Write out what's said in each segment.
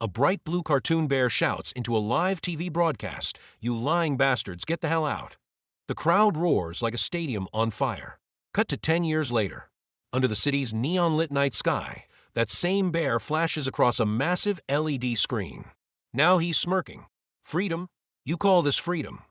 A bright blue cartoon bear shouts into a live TV broadcast, "You lying bastards, get the hell out." The crowd roars like a stadium on fire. Cut to 10 years later. Under the city's neon-lit night sky, that same bear flashes across a massive LED screen. Now he's smirking. Freedom? You call this freedom?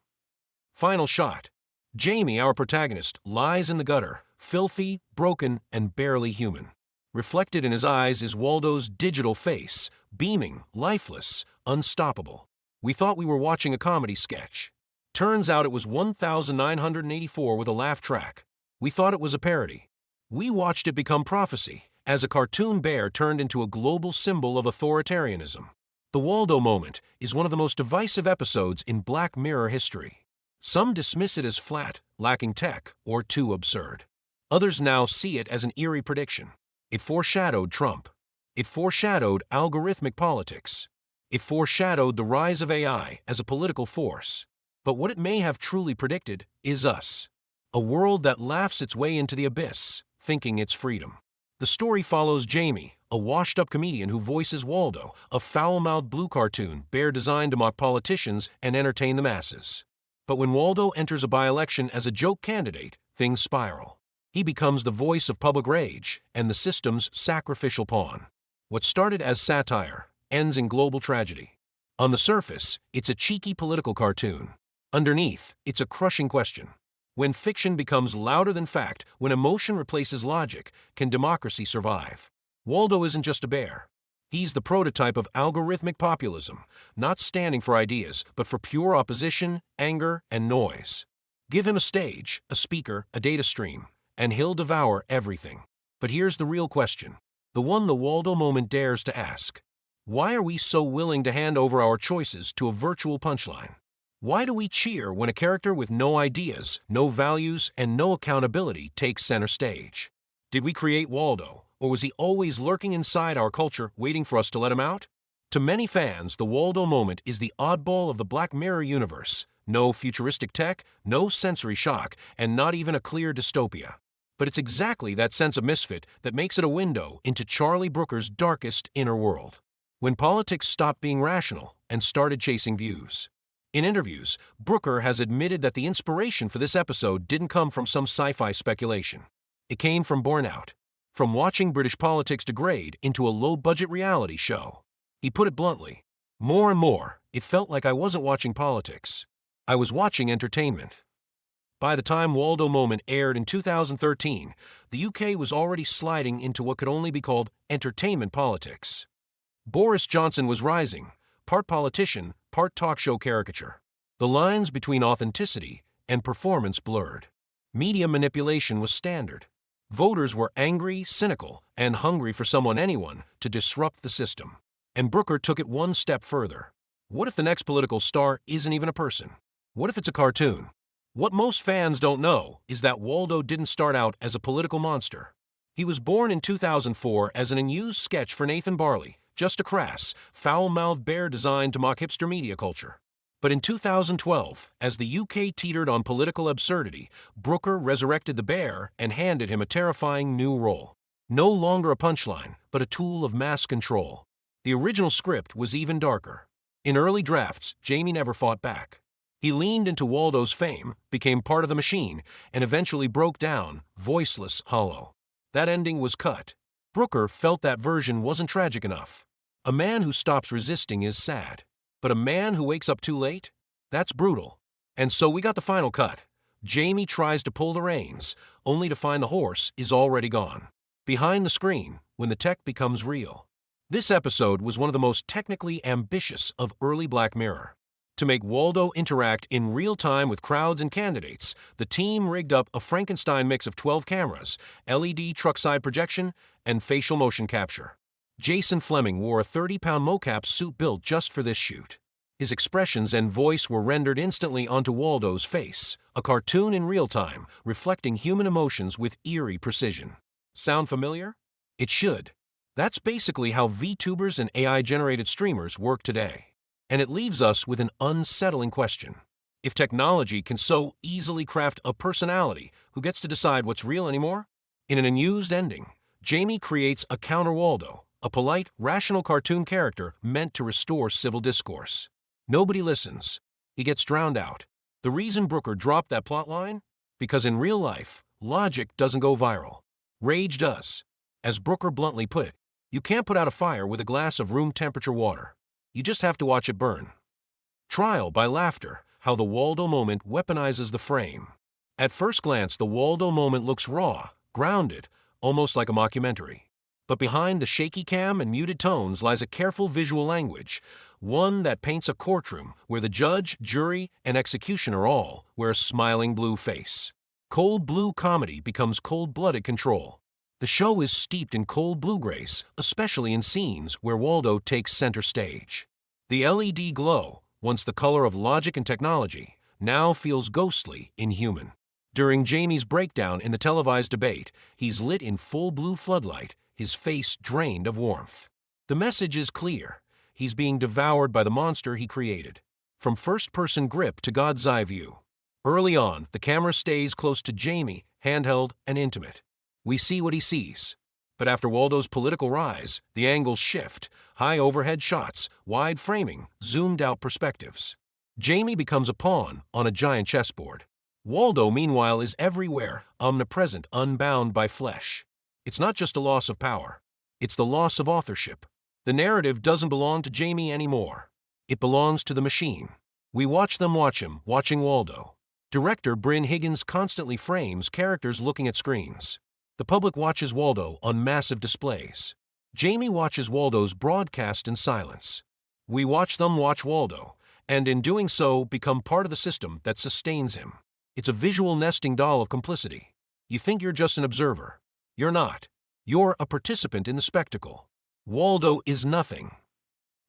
Final shot. Jamie, our protagonist, lies in the gutter, filthy, broken, and barely human. Reflected in his eyes is Waldo's digital face, beaming, lifeless, unstoppable. We thought we were watching a comedy sketch. Turns out it was 1984 with a laugh track. We thought it was a parody. We watched it become prophecy, as a cartoon bear turned into a global symbol of authoritarianism. The Waldo Moment is one of the most divisive episodes in Black Mirror history. Some dismiss it as flat, lacking tech, or too absurd. Others now see it as an eerie prediction. It foreshadowed Trump. It foreshadowed algorithmic politics. It foreshadowed the rise of AI as a political force. But what it may have truly predicted is us. A world that laughs its way into the abyss, thinking it's freedom. The story follows Jamie, a washed-up comedian who voices Waldo, a foul-mouthed blue cartoon bear designed to mock politicians and entertain the masses. But when Waldo enters a by-election as a joke candidate, things spiral. He becomes the voice of public rage and the system's sacrificial pawn. What started as satire ends in global tragedy. On the surface, it's a cheeky political cartoon. Underneath, it's a crushing question. When fiction becomes louder than fact, when emotion replaces logic, can democracy survive? Waldo isn't just a bear. He's the prototype of algorithmic populism, not standing for ideas, but for pure opposition, anger, and noise. Give him a stage, a speaker, a data stream, and he'll devour everything. But here's the real question, the one the Waldo Moment dares to ask. Why are we so willing to hand over our choices to a virtual punchline? Why do we cheer when a character with no ideas, no values, and no accountability takes center stage? Did we create Waldo, or was he always lurking inside our culture waiting for us to let him out? To many fans, the Waldo Moment is the oddball of the Black Mirror universe. No futuristic tech, no sensory shock, and not even a clear dystopia. But it's exactly that sense of misfit that makes it a window into Charlie Brooker's darkest inner world. When politics stopped being rational and started chasing views. In interviews, Brooker has admitted that the inspiration for this episode didn't come from some sci-fi speculation. It came from burnout, from watching British politics degrade into a low-budget reality show. He put it bluntly, more and more, it felt like I wasn't watching politics. I was watching entertainment. By the time Waldo Moment aired in 2013, the UK was already sliding into what could only be called entertainment politics. Boris Johnson was rising, part politician, part talk show caricature. The lines between authenticity and performance blurred. Media manipulation was standard. Voters were angry, cynical, and hungry for anyone, to disrupt the system. And Brooker took it one step further. What if the next political star isn't even a person? What if it's a cartoon? What most fans don't know is that Waldo didn't start out as a political monster. He was born in 2004 as an unused sketch for Nathan Barley, just a crass, foul-mouthed bear designed to mock hipster media culture. But in 2012, as the UK teetered on political absurdity, Brooker resurrected the bear and handed him a terrifying new role. No longer a punchline, but a tool of mass control. The original script was even darker. In early drafts, Jamie never fought back. He leaned into Waldo's fame, became part of the machine, and eventually broke down, voiceless, hollow. That ending was cut. Brooker felt that version wasn't tragic enough. A man who stops resisting is sad. But a man who wakes up too late? That's brutal. And so we got the final cut. Jamie tries to pull the reins, only to find the horse is already gone. Behind the screen, when the tech becomes real. This episode was one of the most technically ambitious of early Black Mirror. To make Waldo interact in real time with crowds and candidates, the team rigged up a Frankenstein mix of 12 cameras, LED truck-side projection, and facial motion capture. Jason Fleming wore a 30-pound mocap suit built just for this shoot. His expressions and voice were rendered instantly onto Waldo's face, a cartoon in real time, reflecting human emotions with eerie precision. Sound familiar? It should. That's basically how VTubers and AI-generated streamers work today. And it leaves us with an unsettling question. If technology can so easily craft a personality, who gets to decide what's real anymore? In an unused ending, Jamie creates a counter-Waldo, a polite, rational cartoon character meant to restore civil discourse. Nobody listens. He gets drowned out. The reason Brooker dropped that plotline? Because in real life, logic doesn't go viral. Rage does. As Brooker bluntly put it, you can't put out a fire with a glass of room temperature water. You just have to watch it burn. Trial by laughter, how the Waldo moment weaponizes the frame. At first glance, the Waldo moment looks raw, grounded, almost like a mockumentary. But behind the shaky cam and muted tones lies a careful visual language, one that paints a courtroom where the judge, jury, and executioner all wear a smiling blue face. Cold blue comedy becomes cold-blooded control. The show is steeped in cold blue grace, especially in scenes where Waldo takes center stage. The LED glow, once the color of logic and technology, now feels ghostly, inhuman. During Jamie's breakdown in the televised debate, he's lit in full blue floodlight, his face drained of warmth. The message is clear. He's being devoured by the monster he created. From first-person grip to God's eye view. Early on, the camera stays close to Jamie, handheld and intimate. We see what he sees. But after Waldo's political rise, the angles shift. High overhead shots, wide framing, zoomed-out perspectives. Jamie becomes a pawn on a giant chessboard. Waldo, meanwhile, is everywhere, omnipresent, unbound by flesh. It's not just a loss of power. It's the loss of authorship. The narrative doesn't belong to Jamie anymore. It belongs to the machine. We watch them watch him, watching Waldo. Director Bryn Higgins constantly frames characters looking at screens. The public watches Waldo on massive displays. Jamie watches Waldo's broadcast in silence. We watch them watch Waldo, and in doing so become part of the system that sustains him. It's a visual nesting doll of complicity. You think you're just an observer. You're not. You're a participant in the spectacle. Waldo is nothing.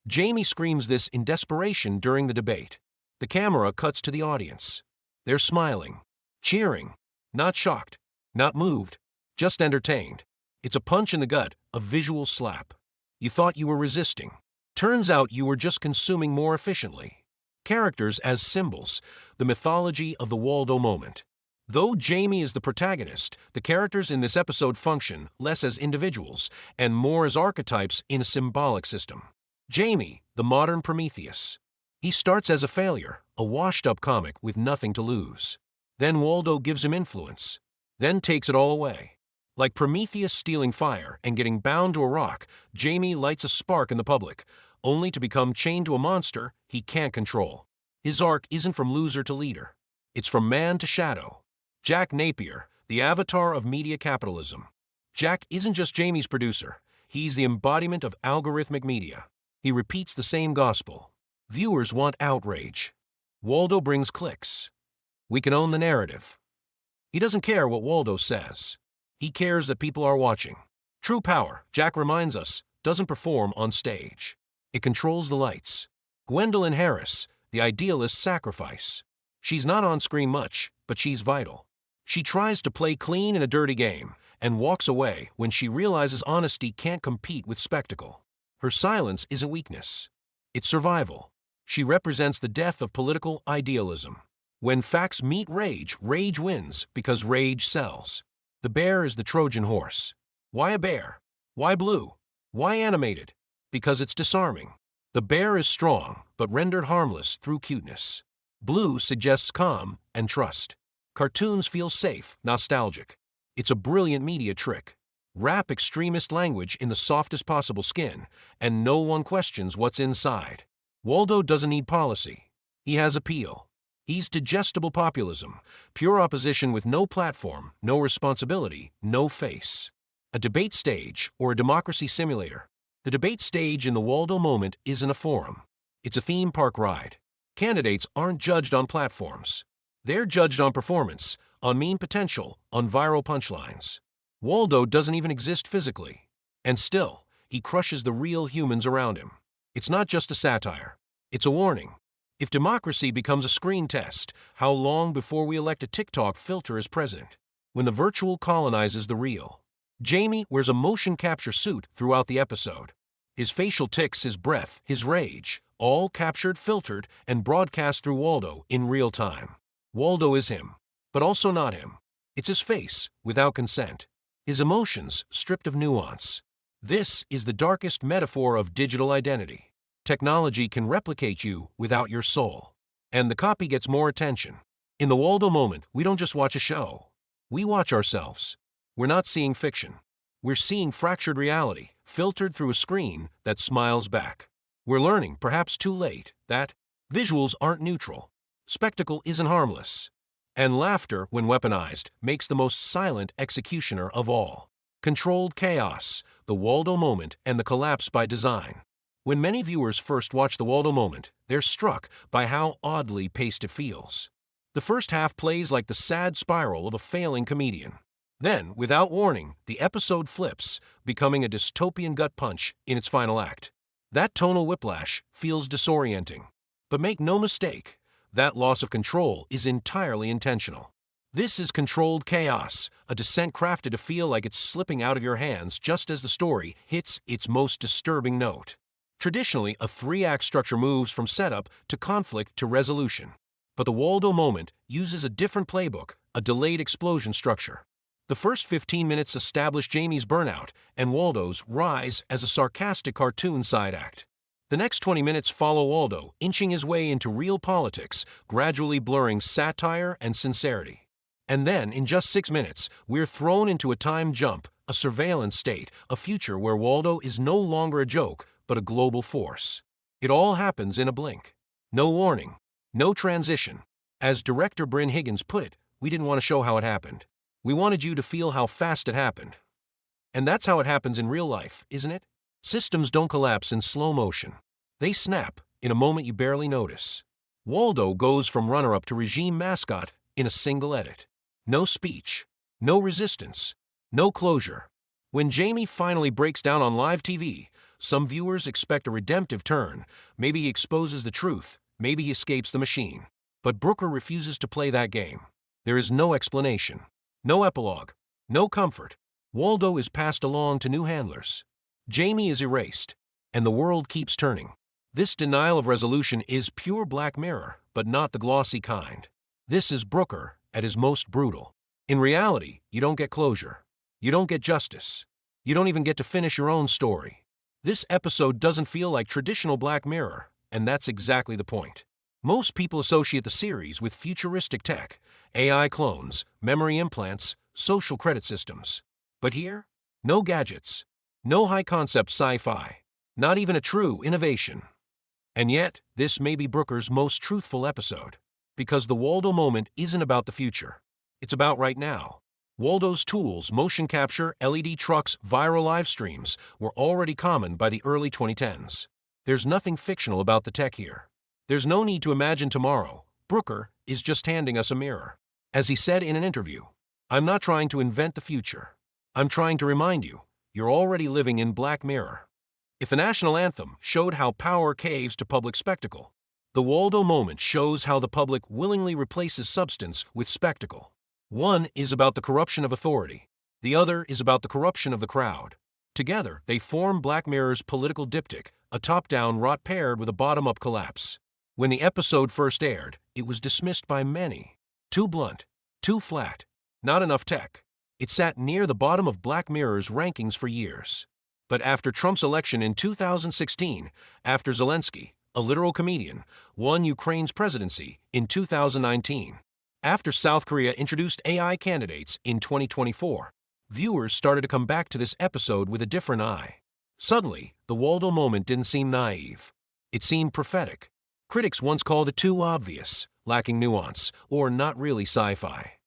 Jamie screams this in desperation during the debate. The camera cuts to the audience. They're smiling, cheering, not shocked, not moved, just entertained. It's a punch in the gut, a visual slap. You thought you were resisting. Turns out you were just consuming more efficiently. Characters as symbols, the mythology of the Waldo moment. Though Jamie is the protagonist, the characters in this episode function less as individuals and more as archetypes in a symbolic system. Jamie, the modern Prometheus. He starts as a failure, a washed-up comic with nothing to lose. Then Waldo gives him influence, then takes it all away. Like Prometheus stealing fire and getting bound to a rock, Jamie lights a spark in the public, only to become chained to a monster he can't control. His arc isn't from loser to leader. It's from man to shadow. Jack Napier, the avatar of media capitalism. Jack isn't just Jamie's producer. He's the embodiment of algorithmic media. He repeats the same gospel. Viewers want outrage. Waldo brings clicks. We can own the narrative. He doesn't care what Waldo says. He cares that people are watching. True power, Jack reminds us, doesn't perform on stage. It controls the lights. Gwendolyn Harris, the idealist's sacrifice. She's not on screen much, but she's vital. She tries to play clean in a dirty game and walks away when she realizes honesty can't compete with spectacle. Her silence isn't weakness. It's survival. She represents the death of political idealism. When facts meet rage, rage wins because rage sells. The bear is the Trojan horse. Why a bear? Why blue? Why animated? Because it's disarming. The bear is strong, but rendered harmless through cuteness. Blue suggests calm and trust. Cartoons feel safe, nostalgic. It's a brilliant media trick. Wrap extremist language in the softest possible skin, and no one questions what's inside. Waldo doesn't need policy. He has appeal. He's digestible populism, pure opposition with no platform, no responsibility, no face. A debate stage or a democracy simulator. The debate stage in the Waldo moment isn't a forum. It's a theme park ride. Candidates aren't judged on platforms. They're judged on performance, on meme potential, on viral punchlines. Waldo doesn't even exist physically. And still, he crushes the real humans around him. It's not just a satire. It's a warning. If democracy becomes a screen test, how long before we elect a TikTok filter as president? When the virtual colonizes the real. Jamie wears a motion capture suit throughout the episode. His facial tics, his breath, his rage, all captured, filtered, and broadcast through Waldo in real time. Waldo is him, but also not him. It's his face, without consent. His emotions, stripped of nuance. This is the darkest metaphor of digital identity. Technology can replicate you without your soul. And the copy gets more attention. In the Waldo Moment, we don't just watch a show. We watch ourselves. We're not seeing fiction. We're seeing fractured reality, filtered through a screen that smiles back. We're learning, perhaps too late, that visuals aren't neutral. Spectacle isn't harmless. And laughter, when weaponized, makes the most silent executioner of all. Controlled chaos, the Waldo Moment, and the collapse by design. When many viewers first watch the Waldo Moment, they're struck by how oddly paced it feels. The first half plays like the sad spiral of a failing comedian. Then, without warning, the episode flips, becoming a dystopian gut punch in its final act. That tonal whiplash feels disorienting. But make no mistake, that loss of control is entirely intentional. This is controlled chaos, a descent crafted to feel like it's slipping out of your hands just as the story hits its most disturbing note. Traditionally, a three-act structure moves from setup to conflict to resolution. But the Waldo Moment uses a different playbook, a delayed explosion structure. The first 15 minutes establish Jamie's burnout and Waldo's rise as a sarcastic cartoon side act. The next 20 minutes follow Waldo inching his way into real politics, gradually blurring satire and sincerity. And then, in just 6 minutes, we're thrown into a time jump, a surveillance state, a future where Waldo is no longer a joke, but a global force. It all happens in a blink. No warning. No transition. As director Bryn Higgins put it, we didn't want to show how it happened. We wanted you to feel how fast it happened. And that's how it happens in real life, isn't it? Systems don't collapse in slow motion. They snap in a moment you barely notice. Waldo goes from runner-up to regime mascot in a single edit. No speech, no resistance, no closure. When Jamie finally breaks down on live TV, some viewers expect a redemptive turn. Maybe he exposes the truth, maybe he escapes the machine. But Brooker refuses to play that game. There is no explanation, no epilogue, no comfort. Waldo is passed along to new handlers. Jamie is erased, and the world keeps turning. This denial of resolution is pure Black Mirror, but not the glossy kind. This is Brooker at his most brutal. In reality, you don't get closure. You don't get justice. You don't even get to finish your own story. This episode doesn't feel like traditional Black Mirror, and that's exactly the point. Most people associate the series with futuristic tech, AI clones, memory implants, social credit systems. But here, no gadgets, no high-concept sci-fi, not even a true innovation. And yet, this may be Brooker's most truthful episode. Because the Waldo Moment isn't about the future. It's about right now. Waldo's tools, motion capture, LED trucks, viral live streams, were already common by the early 2010s. There's nothing fictional about the tech here. There's no need to imagine tomorrow. Brooker is just handing us a mirror. As he said in an interview, "I'm not trying to invent the future. I'm trying to remind you, you're already living in Black Mirror." If the national anthem showed how power caves to public spectacle, the Waldo Moment shows how the public willingly replaces substance with spectacle. One is about the corruption of authority. The other is about the corruption of the crowd. Together, they form Black Mirror's political diptych, a top-down rot paired with a bottom-up collapse. When the episode first aired, it was dismissed by many. Too blunt, too flat, not enough tech. It sat near the bottom of Black Mirror's rankings for years. But after Trump's election in 2016, after Zelensky, a literal comedian, won Ukraine's presidency in 2019, after South Korea introduced AI candidates in 2024, viewers started to come back to this episode with a different eye. Suddenly, the Waldo Moment didn't seem naive. It seemed prophetic. Critics once called it too obvious, lacking nuance, or not really sci-fi.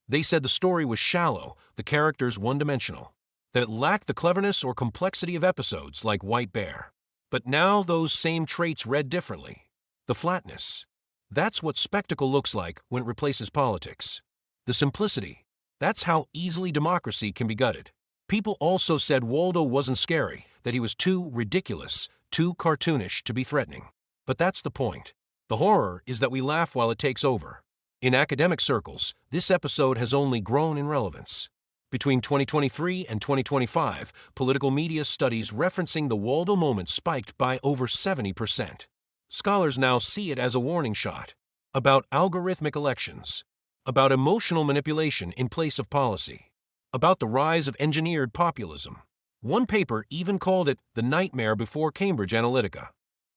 They said the story was shallow, the characters one-dimensional, that it lacked the cleverness or complexity of episodes like White Bear. But now those same traits read differently. The flatness. That's what spectacle looks like when it replaces politics. The simplicity. That's how easily democracy can be gutted. People also said Waldo wasn't scary, that he was too ridiculous, too cartoonish to be threatening. But that's the point. The horror is that we laugh while it takes over. In academic circles, this episode has only grown in relevance. Between 2023 and 2025, political media studies referencing the Waldo Moment spiked by over 70%. Scholars now see it as a warning shot about algorithmic elections, about emotional manipulation in place of policy, about the rise of engineered populism. One paper even called it the nightmare before Cambridge Analytica.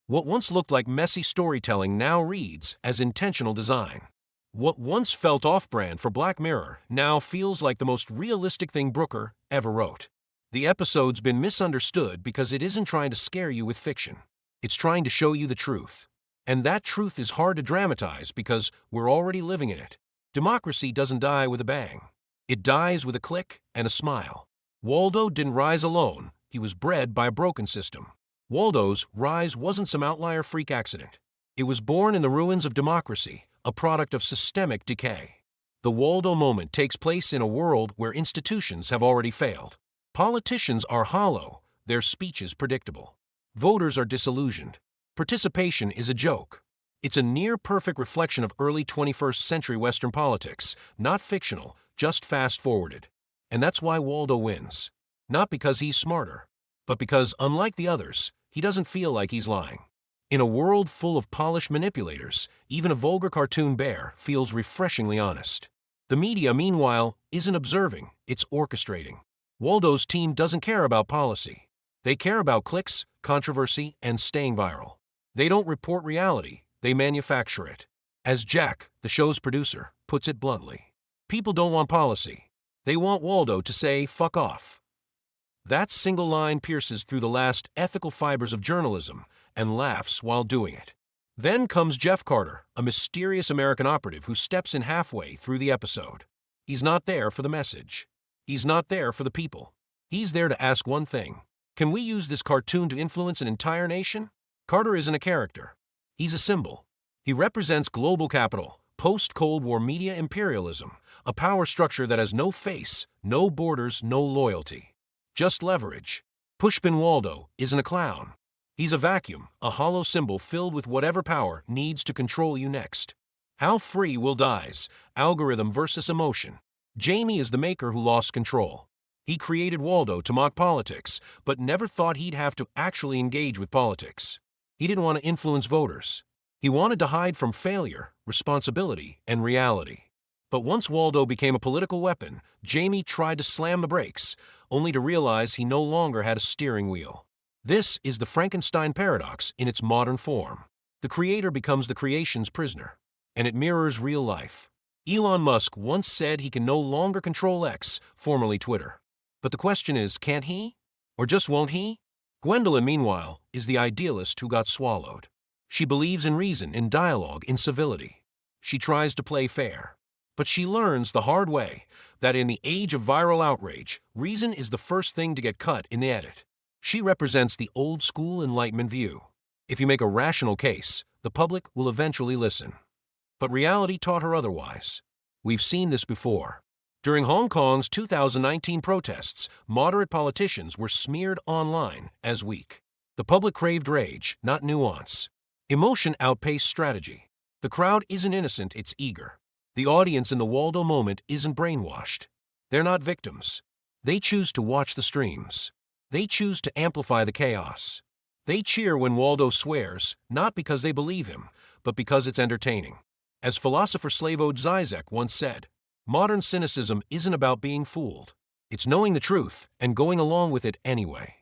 What once looked like messy storytelling now reads as intentional design. What once felt off-brand for Black Mirror now feels like the most realistic thing Brooker ever wrote. The episode's been misunderstood because it isn't trying to scare you with fiction. It's trying to show you the truth. And that truth is hard to dramatize because we're already living in it. Democracy doesn't die with a bang. It dies with a click and a smile. Waldo didn't rise alone. He was bred by a broken system. Waldo's rise wasn't some outlier freak accident. It was born in the ruins of democracy, a product of systemic decay. The Waldo Moment takes place in a world where institutions have already failed. Politicians are hollow, their speeches predictable. Voters are disillusioned. Participation is a joke. It's a near-perfect reflection of early 21st century Western politics, not fictional, just fast-forwarded. And that's why Waldo wins. Not because he's smarter, but because, unlike the others, he doesn't feel like he's lying. In a world full of polished manipulators, even a vulgar cartoon bear feels refreshingly honest. The media, meanwhile, isn't observing, it's orchestrating. Waldo's team doesn't care about policy. They care about clicks, controversy, and staying viral. They don't report reality, they manufacture it. As Jack, the show's producer, puts it bluntly, people don't want policy. They want Waldo to say, "Fuck off." That single line pierces through the last ethical fibers of journalism and laughs while doing it. Then comes Jeff Carter, a mysterious American operative who steps in halfway through the episode. He's not there for the message. He's not there for the people. He's there to ask one thing. Can we use this cartoon to influence an entire nation? Carter isn't a character. He's a symbol. He represents global capital, post-Cold War media imperialism, a power structure that has no face, no borders, no loyalty. Just leverage. Pushpin Waldo isn't a clown. He's a vacuum, a hollow symbol filled with whatever power needs to control you next. How free will dies, algorithm versus emotion. Jamie is the maker who lost control. He created Waldo to mock politics, but never thought he'd have to actually engage with politics. He didn't want to influence voters. He wanted to hide from failure, responsibility, and reality. But once Waldo became a political weapon, Jamie tried to slam the brakes, only to realize he no longer had a steering wheel. This is the Frankenstein paradox in its modern form. The creator becomes the creation's prisoner, and it mirrors real life. Elon Musk once said he can no longer control X, formerly Twitter. But the question is, can't he? Or just won't he? Gwendolyn, meanwhile, is the idealist who got swallowed. She believes in reason, in dialogue, in civility. She tries to play fair. But she learns the hard way that in the age of viral outrage, reason is the first thing to get cut in the edit. She represents the old-school Enlightenment view. If you make a rational case, the public will eventually listen. But reality taught her otherwise. We've seen this before. During Hong Kong's 2019 protests, moderate politicians were smeared online as weak. The public craved rage, not nuance. Emotion outpaced strategy. The crowd isn't innocent, it's eager. The audience in the Waldo Moment isn't brainwashed. They're not victims. They choose to watch the streams. They choose to amplify the chaos. They cheer when Waldo swears, not because they believe him, but because it's entertaining. As philosopher Slavoj Zizek once said, modern cynicism isn't about being fooled. It's knowing the truth and going along with it anyway.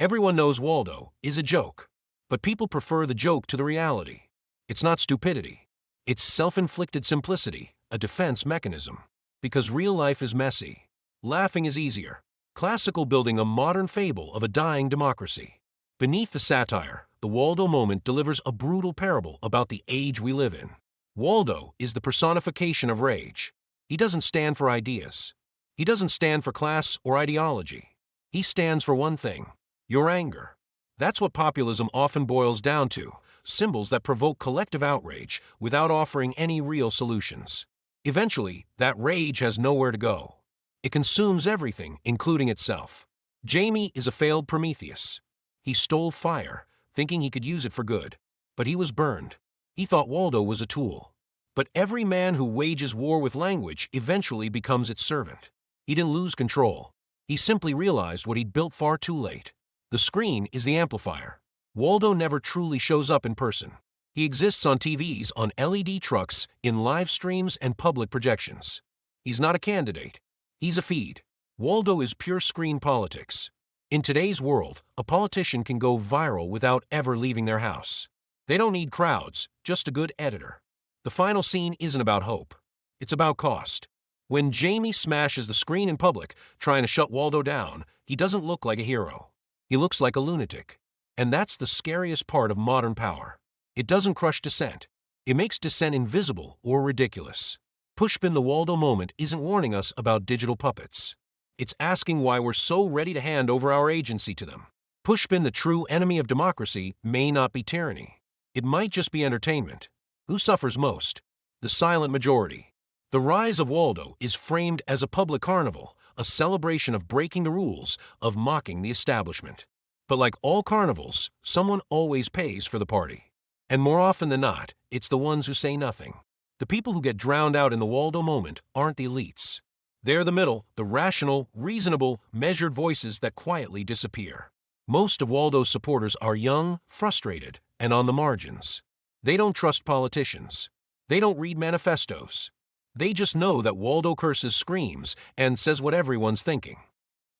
Everyone knows Waldo is a joke, but people prefer the joke to the reality. It's not stupidity. It's self-inflicted simplicity, a defense mechanism. Because real life is messy. Laughing is easier. Classical building a modern fable of a dying democracy. Beneath the satire, the Waldo Moment delivers a brutal parable about the age we live in. Waldo is the personification of rage. He doesn't stand for ideas. He doesn't stand for class or ideology. He stands for one thing: your anger. That's what populism often boils down to, symbols that provoke collective outrage without offering any real solutions. Eventually, that rage has nowhere to go. It consumes everything, including itself. Jamie is a failed Prometheus. He stole fire, thinking he could use it for good. But he was burned. He thought Waldo was a tool. But every man who wages war with language eventually becomes its servant. He didn't lose control. He simply realized what he'd built far too late. The screen is the amplifier. Waldo never truly shows up in person. He exists on TVs, on LED trucks, in live streams and public projections. He's not a candidate. He's a feed. Waldo is pure screen politics. In today's world, a politician can go viral without ever leaving their house. They don't need crowds, just a good editor. The final scene isn't about hope. It's about cost. When Jamie smashes the screen in public, trying to shut Waldo down, he doesn't look like a hero. He looks like a lunatic. And that's the scariest part of modern power. It doesn't crush dissent. It makes dissent invisible or ridiculous. Pushpin the Waldo Moment isn't warning us about digital puppets. It's asking why we're so ready to hand over our agency to them. Pushpin, the true enemy of democracy, may not be tyranny. It might just be entertainment. Who suffers most? The silent majority. The rise of Waldo is framed as a public carnival, a celebration of breaking the rules, of mocking the establishment. But like all carnivals, someone always pays for the party. And more often than not, it's the ones who say nothing. The people who get drowned out in the Waldo Moment aren't the elites. They're the middle, the rational, reasonable, measured voices that quietly disappear. Most of Waldo's supporters are young, frustrated, and on the margins. They don't trust politicians. They don't read manifestos. They just know that Waldo curses, screams, and says what everyone's thinking.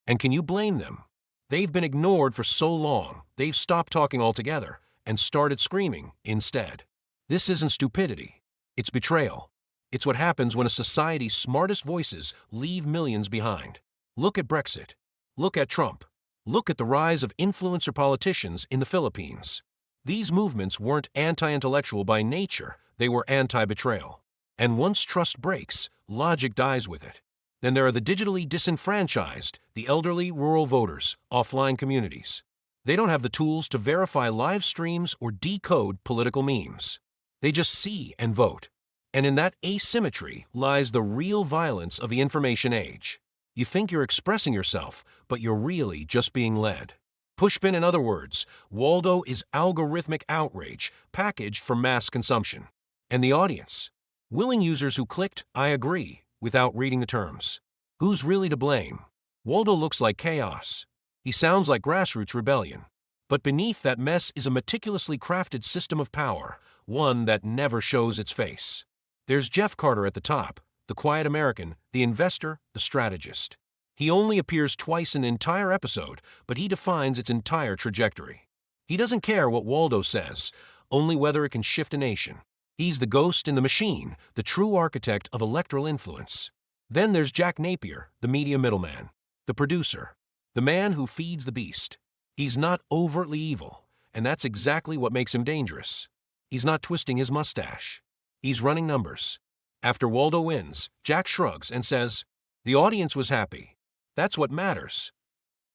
And can you blame them? They've been ignored for so long, they've stopped talking altogether and started screaming instead. This isn't stupidity. It's betrayal. It's what happens when a society's smartest voices leave millions behind. Look at Brexit. Look at Trump. Look at the rise of influencer politicians in the Philippines. These movements weren't anti-intellectual by nature, they were anti-betrayal. And once trust breaks, logic dies with it. Then there are the digitally disenfranchised, the elderly rural voters, offline communities. They don't have the tools to verify live streams or decode political memes. They just see and vote. And in that asymmetry lies the real violence of the information age. You think you're expressing yourself, but you're really just being led. Pushpin, in other words, Waldo is algorithmic outrage packaged for mass consumption. And the audience? Willing users who clicked, "I agree," without reading the terms. Who's really to blame? Waldo looks like chaos. He sounds like grassroots rebellion. But beneath that mess is a meticulously crafted system of power, one that never shows its face. There's Jeff Carter at the top, the quiet American, the investor, the strategist. He only appears twice in the entire episode, but he defines its entire trajectory. He doesn't care what Waldo says, only whether it can shift a nation. He's the ghost in the machine, the true architect of electoral influence. Then there's Jack Napier, the media middleman, the producer, the man who feeds the beast. He's not overtly evil, and that's exactly what makes him dangerous. He's not twisting his mustache. He's running numbers. After Waldo wins, Jack shrugs and says, "The audience was happy. That's what matters."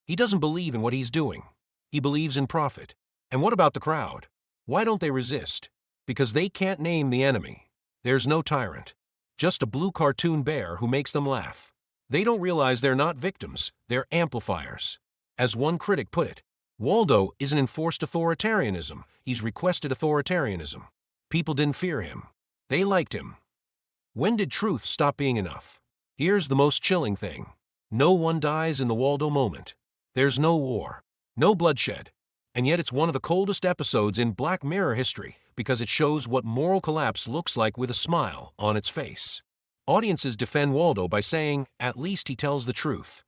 He doesn't believe in what he's doing. He believes in profit. And what about the crowd? Why don't they resist? Because they can't name the enemy. There's no tyrant. Just a blue cartoon bear who makes them laugh. They don't realize they're not victims, they're amplifiers. As one critic put it, Waldo isn't enforced authoritarianism, he's requested authoritarianism. People didn't fear him. They liked him. When did truth stop being enough? Here's the most chilling thing. No one dies in the Waldo Moment. There's no war, no bloodshed. And yet it's one of the coldest episodes in Black Mirror history because it shows what moral collapse looks like with a smile on its face. Audiences defend Waldo by saying, "At least he tells the truth."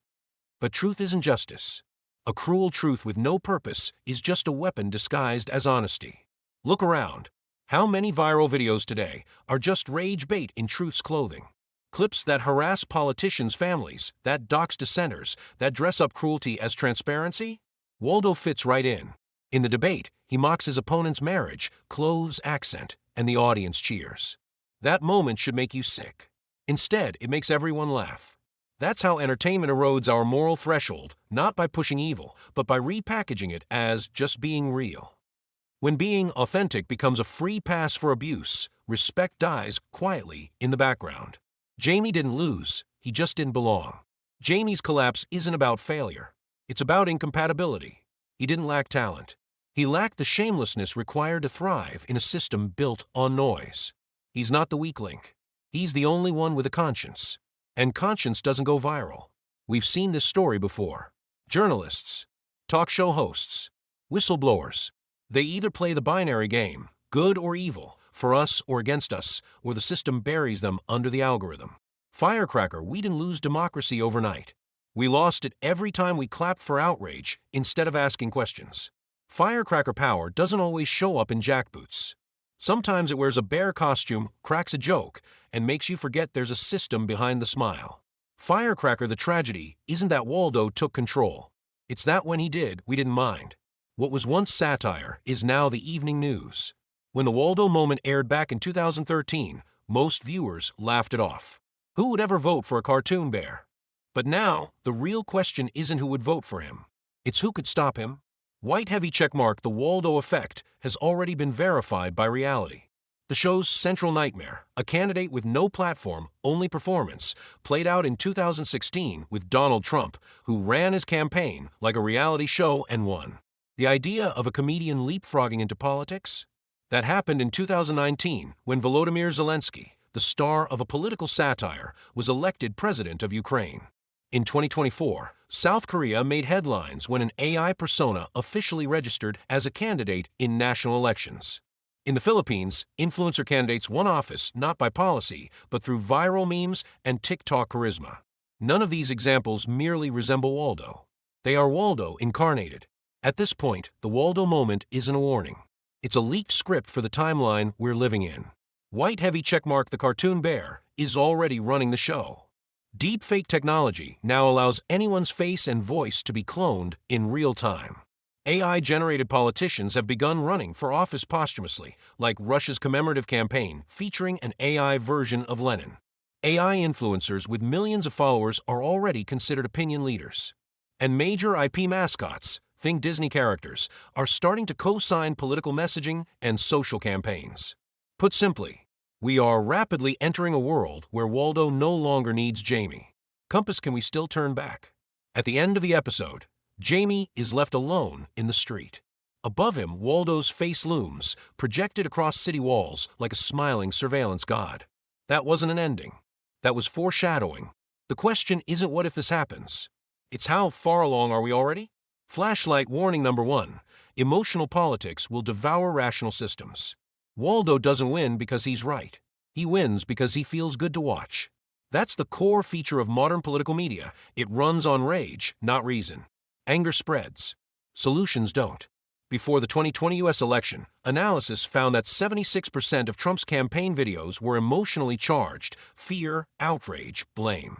But truth isn't justice. A cruel truth with no purpose is just a weapon disguised as honesty. Look around. How many viral videos today are just rage bait in truth's clothing? Clips that harass politicians' families, that dox dissenters, that dress up cruelty as transparency? Waldo fits right in. In the debate, he mocks his opponent's marriage, clothes, accent, and the audience cheers. That moment should make you sick. Instead, it makes everyone laugh. That's how entertainment erodes our moral threshold, not by pushing evil, but by repackaging it as just being real. When being authentic becomes a free pass for abuse, respect dies quietly in the background. Jamie didn't lose, he just didn't belong. Jamie's collapse isn't about failure. It's about incompatibility. He didn't lack talent. He lacked the shamelessness required to thrive in a system built on noise. He's not the weak link. He's the only one with a conscience. And conscience doesn't go viral. We've seen this story before. Journalists, talk show hosts, whistleblowers. They either play the binary game, good or evil, for us or against us, or the system buries them under the algorithm. Firecracker, we didn't lose democracy overnight. We lost it every time we clapped for outrage instead of asking questions. Firecracker power doesn't always show up in jackboots. Sometimes it wears a bear costume, cracks a joke, and makes you forget there's a system behind the smile. Firecracker the tragedy isn't that Waldo took control. It's that when he did, we didn't mind. What was once satire is now the evening news. When the Waldo Moment aired back in 2013, most viewers laughed it off. Who would ever vote for a cartoon bear? But now, the real question isn't who would vote for him. It's who could stop him. White heavy checkmark the Waldo effect has already been verified by reality. The show's central nightmare, a candidate with no platform, only performance, played out in 2016 with Donald Trump, who ran his campaign like a reality show and won. The idea of a comedian leapfrogging into politics? That happened in 2019 when Volodymyr Zelensky, the star of a political satire, was elected president of Ukraine. In 2024, South Korea made headlines when an AI persona officially registered as a candidate in national elections. In the Philippines, influencer candidates won office not by policy, but through viral memes and TikTok charisma. None of these examples merely resemble Waldo. They are Waldo incarnated. At this point, the Waldo Moment isn't a warning. It's a leaked script for the timeline we're living in. White heavy checkmark the cartoon bear is already running the show. Deepfake technology now allows anyone's face and voice to be cloned in real time. AI-generated politicians have begun running for office posthumously, like Russia's commemorative campaign featuring an AI version of Lenin. AI influencers with millions of followers are already considered opinion leaders. And major IP mascots, think Disney characters, are starting to co-sign political messaging and social campaigns. Put simply, we are rapidly entering a world where Waldo no longer needs Jamie. Compass, can we still turn back? At the end of the episode, Jamie is left alone in the street. Above him, Waldo's face looms, projected across city walls like a smiling surveillance god. That wasn't an ending. That was foreshadowing. The question isn't what if this happens. It's how far along are we already? Flashlight warning number 1. Emotional politics will devour rational systems. Waldo doesn't win because he's right. He wins because he feels good to watch. That's the core feature of modern political media. It runs on rage, not reason. Anger spreads. Solutions don't. Before the 2020 U.S. election, analysis found that 76% of Trump's campaign videos were emotionally charged: fear, outrage, blame.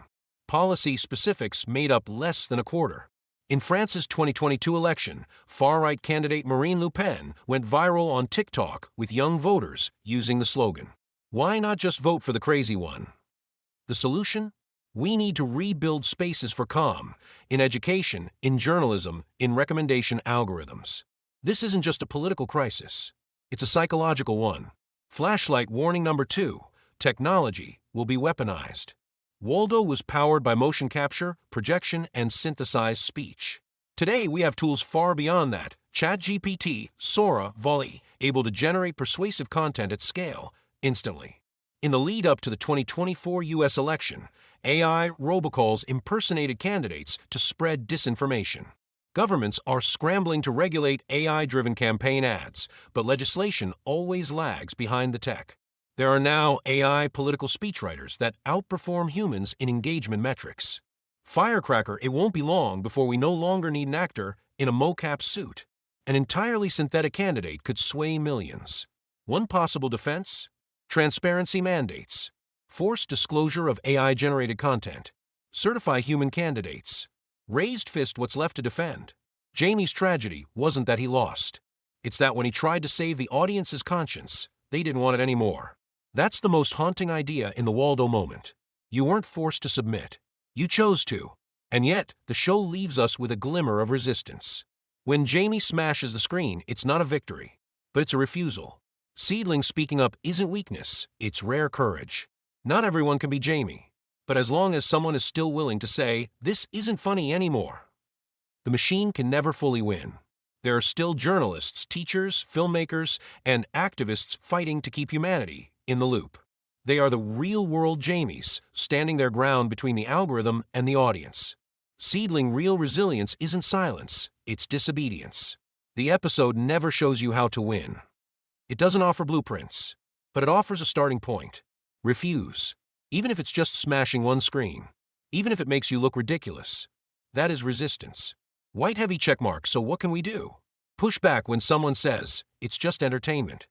Policy specifics made up less than a quarter. In France's 2022 election, far-right candidate Marine Le Pen went viral on TikTok with young voters using the slogan, "Why not just vote for the crazy one?" The solution? We need to rebuild spaces for calm, in education, in journalism, in recommendation algorithms. This isn't just a political crisis. It's a psychological one. Flashlight warning number 2. Technology will be weaponized. Waldo was powered by motion capture, projection, and synthesized speech. Today, we have tools far beyond that. ChatGPT, Sora, Volley, able to generate persuasive content at scale, instantly. In the lead-up to the 2024 U.S. election, AI robocalls impersonated candidates to spread disinformation. Governments are scrambling to regulate AI-driven campaign ads, but legislation always lags behind the tech. There are now AI political speechwriters that outperform humans in engagement metrics. Firecracker, it won't be long before we no longer need an actor in a mocap suit. An entirely synthetic candidate could sway millions. One possible defense? Transparency mandates. Forced disclosure of AI-generated content. Certify human candidates. Raised fist what's left to defend. Jamie's tragedy wasn't that he lost. It's that when he tried to save the audience's conscience, they didn't want it anymore. That's the most haunting idea in the Waldo Moment. You weren't forced to submit. You chose to. And yet, the show leaves us with a glimmer of resistance. When Jamie smashes the screen, it's not a victory, but it's a refusal. Seedling speaking up isn't weakness, it's rare courage. Not everyone can be Jamie, but as long as someone is still willing to say, "This isn't funny anymore," the machine can never fully win. There are still journalists, teachers, filmmakers, and activists fighting to keep humanity in the loop. They are the real-world Jamies, standing their ground between the algorithm and the audience. Seedling real resilience isn't silence, it's disobedience. The episode never shows you how to win. It doesn't offer blueprints, but it offers a starting point. Refuse, even if it's just smashing one screen, even if it makes you look ridiculous. That is resistance. White heavy checkmark, so what can we do? Push back when someone says, it's just entertainment.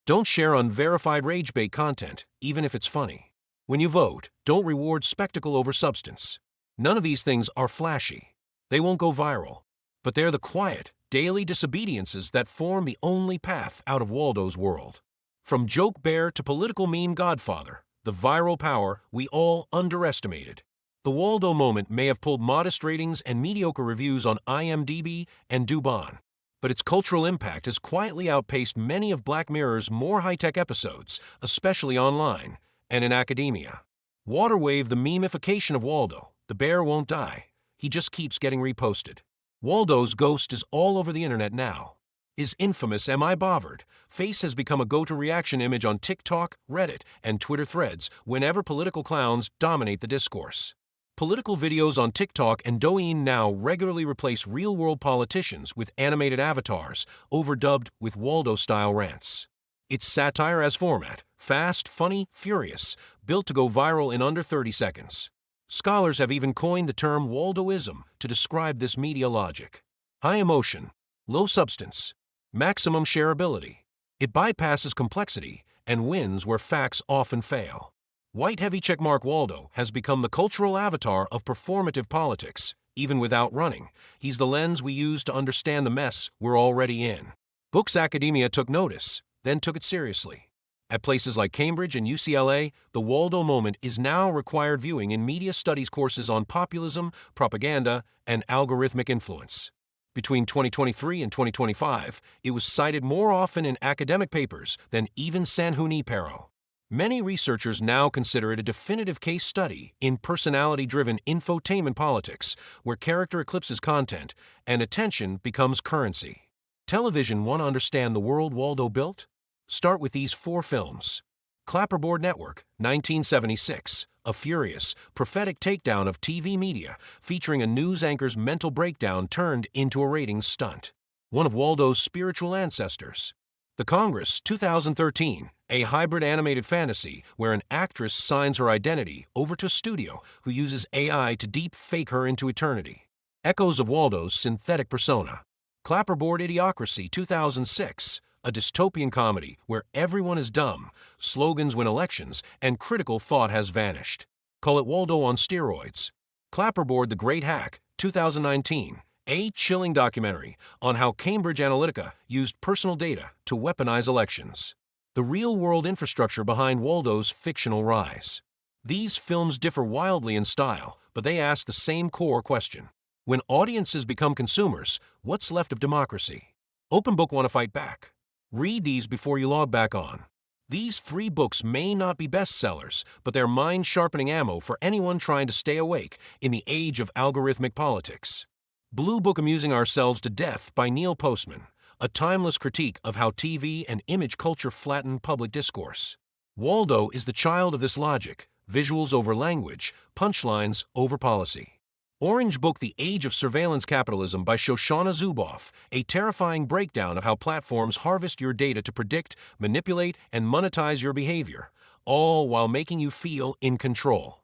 Don't share unverified rage bait content, even if it's funny. When you vote, don't reward spectacle over substance. None of these things are flashy. They won't go viral. But they're the quiet, daily disobediences that form the only path out of Waldo's world. From joke bear to political meme godfather, the viral power we all underestimated. The Waldo Moment may have pulled modest ratings and mediocre reviews on IMDb and Dubon, but its cultural impact has quietly outpaced many of Black Mirror's more high-tech episodes, especially online and in academia. Waterwave, the memeification of Waldo. The bear won't die. He just keeps getting reposted. Waldo's ghost is all over the internet now. His infamous "Am I bothered?" face has become a go-to reaction image on TikTok, Reddit, and Twitter threads whenever political clowns dominate the discourse. Political videos on TikTok and Douyin now regularly replace real-world politicians with animated avatars, overdubbed with Waldo-style rants. It's satire as format, fast, funny, furious, built to go viral in under 30 seconds. Scholars have even coined the term Waldoism to describe this media logic. High emotion, low substance, maximum shareability. It bypasses complexity and wins where facts often fail. White heavy checkmark Waldo has become the cultural avatar of performative politics. Even without running, he's the lens we use to understand the mess we're already in. Books academia took notice, then took it seriously. At places like Cambridge and UCLA, the Waldo Moment is now required viewing in media studies courses on populism, propaganda, and algorithmic influence. Between 2023 and 2025, it was cited more often in academic papers than even San Junipero. Many researchers now consider it a definitive case study in personality-driven infotainment politics, where character eclipses content and attention becomes currency. Television want to understand the world Waldo built? Start with these 4 films. Clapperboard Network, 1976, a furious, prophetic takedown of TV media featuring a news anchor's mental breakdown turned into a ratings stunt. One of Waldo's spiritual ancestors. The Congress, 2013, a hybrid animated fantasy where an actress signs her identity over to a studio who uses AI to deep fake her into eternity. Echoes of Waldo's synthetic persona. Clapperboard Idiocracy, 2006, a dystopian comedy where everyone is dumb, slogans win elections, and critical thought has vanished. Call it Waldo on steroids. Clapperboard The Great Hack, 2019, a chilling documentary on how Cambridge Analytica used personal data to weaponize elections. The real-world infrastructure behind Waldo's fictional rise. These films differ wildly in style, but they ask the same core question. When audiences become consumers, what's left of democracy? Open Book want to fight back. Read these before you log back on. These 3 books may not be bestsellers, but they're mind-sharpening ammo for anyone trying to stay awake in the age of algorithmic politics. Blue Book Amusing Ourselves to Death by Neil Postman, a timeless critique of how TV and image culture flatten public discourse. Waldo is the child of this logic, visuals over language, punchlines over policy. Orange Book The Age of Surveillance Capitalism by Shoshana Zuboff, a terrifying breakdown of how platforms harvest your data to predict, manipulate, and monetize your behavior, all while making you feel in control.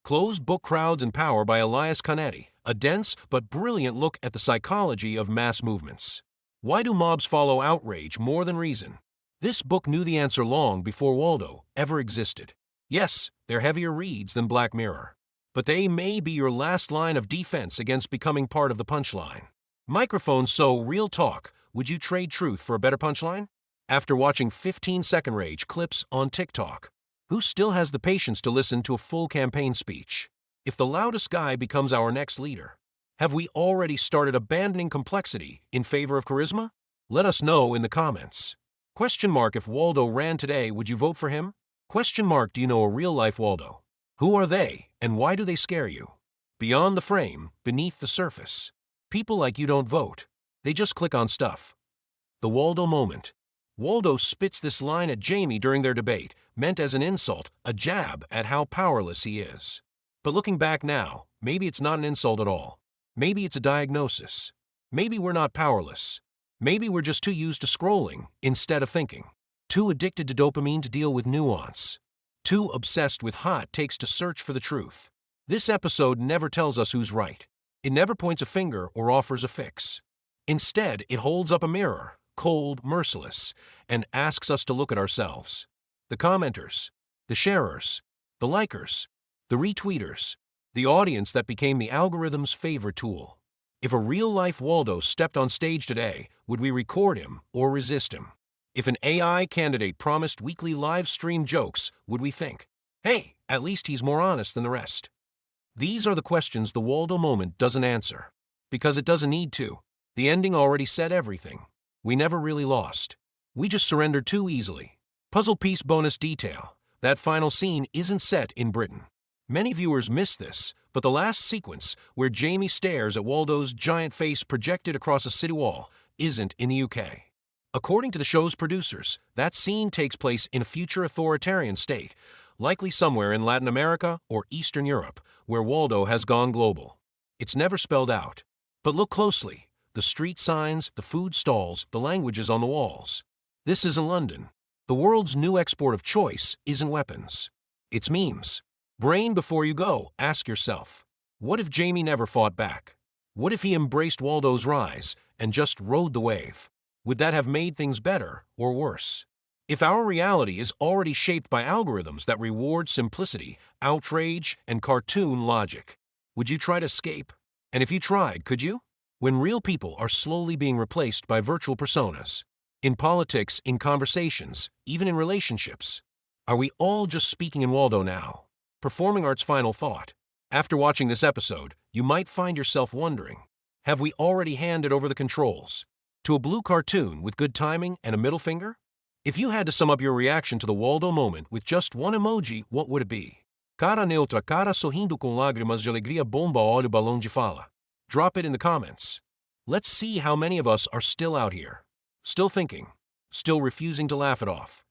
Closed Book Crowds and Power by Elias Canetti, a dense but brilliant look at the psychology of mass movements. Why do mobs follow outrage more than reason? This book knew the answer long before Waldo ever existed. Yes, they're heavier reads than Black Mirror, but they may be your last line of defense against becoming part of the punchline. Microphone So Real Talk, would you trade truth for a better punchline? After watching 15-second rage clips on TikTok, who still has the patience to listen to a full campaign speech? If the loudest guy becomes our next leader, have we already started abandoning complexity in favor of charisma? Let us know in the comments. Question mark: If Waldo ran today, would you vote for him? Question mark: Do you know a real-life Waldo? Who are they, and why do they scare you? Beyond the frame, beneath the surface. People like you don't vote. They just click on stuff. The Waldo Moment. Waldo spits this line at Jamie during their debate, meant as an insult, a jab at how powerless he is. But looking back now, maybe it's not an insult at all. Maybe it's a diagnosis. Maybe we're not powerless. Maybe we're just too used to scrolling instead of thinking. Too addicted to dopamine to deal with nuance. Too obsessed with hot takes to search for the truth. This episode never tells us who's right. It never points a finger or offers a fix. Instead, it holds up a mirror, cold, merciless, and asks us to look at ourselves. The commenters, the sharers, the likers, the retweeters, the audience that became the algorithm's favorite tool. If a real-life Waldo stepped on stage today, would we record him or resist him? If an AI candidate promised weekly live-stream jokes, would we think, hey, at least he's more honest than the rest? These are the questions the Waldo Moment doesn't answer. Because it doesn't need to. The ending already said everything. We never really lost. We just surrendered too easily. Puzzle piece bonus detail. That final scene isn't set in Britain. Many viewers miss this, but the last sequence, where Jamie stares at Waldo's giant face projected across a city wall, isn't in the UK. According to the show's producers, that scene takes place in a future authoritarian state, likely somewhere in Latin America or Eastern Europe, where Waldo has gone global. It's never spelled out. But look closely. The street signs, the food stalls, the languages on the walls. This isn't London. The world's new export of choice isn't weapons. It's memes. Brain before you go, ask yourself, what if Jamie never fought back? What if he embraced Waldo's rise and just rode the wave? Would that have made things better or worse? If our reality is already shaped by algorithms that reward simplicity, outrage, and cartoon logic, would you try to escape? And if you tried, could you? When real people are slowly being replaced by virtual personas, in politics, in conversations, even in relationships, are we all just speaking in Waldo now? Performing art's final thought. After watching this episode, you might find yourself wondering, have we already handed over the controls to a blue cartoon with good timing and a middle finger? If you had to sum up your reaction to the Waldo Moment with just one emoji, what would it be? Cara neutra, cara sorrindo com lágrimas de alegria, bomba, olho, balão de fala. Drop it in the comments. Let's see how many of us are still out here, still thinking, still refusing to laugh it off.